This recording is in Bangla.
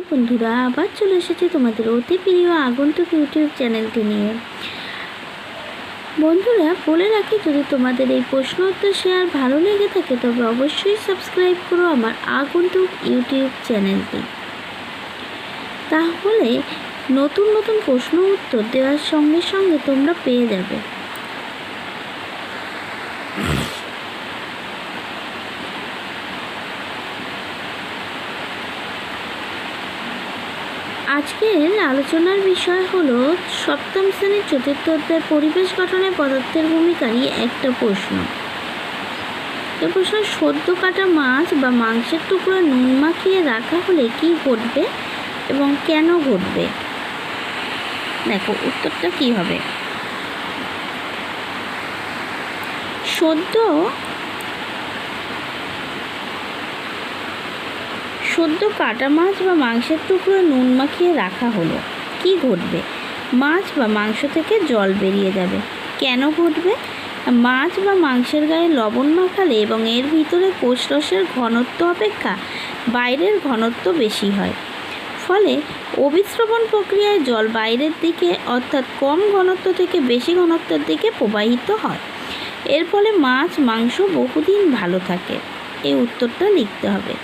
বন্ধুরা, আবার চলে এসেছি তোমাদের অতি প্রিয় আগন্তুক ইউটিউব চ্যানেলটি নিয়ে। বন্ধুরা, বলে রাখি, যদি তোমাদের এই প্রশ্ন উত্তর শেয়ার ভালো লেগে থাকে তবে অবশ্যই সাবস্ক্রাইব করো আমার আগন্তুক ইউটিউব চ্যানেলটি। তাহলে নতুন নতুন প্রশ্ন উত্তর দেওয়ার সঙ্গে সঙ্গে তোমরা পেয়ে যাবে। আজকের আলোচনার বিষয় হলো সপ্তম শ্রেণীর চতুর্থ অধ্যায় পরিবেশ গঠনে পদার্থের ভূমিকারই একটা প্রশ্ন। এ প্রশ্ন, সদ্য কাটা মাছ বা মাংসের টুকরো নুন মাখিয়ে রাখা হলে কি ঘটবে এবং কেন ঘটবে? দেখো উত্তরটা কি হবে। সদ্য কাটা মাছ বা মাংসের টুকরো নুন মাখিয়ে রাখা হলো, কি ঘটবে? মাছ বা মাংস থেকে জল বেরিয়ে যাবে। কেন ঘটবে? মাছ বা মাংসের গায়ে লবণ মাখালে এবং এর ভিতরে কোষরসের ঘনত্ব অপেক্ষা বাইরের ঘনত্ব বেশি হয়, ফলে অভিস্রবণ প্রক্রিয়ায় জল বাইরের দিকে অর্থাৎ কম ঘনত্ব থেকে বেশি ঘনত্বের দিকে প্রবাহিত হয়। এর ফলে মাছ মাংস বহুদিন ভালো থাকে। এই উত্তরটা লিখতে হবে।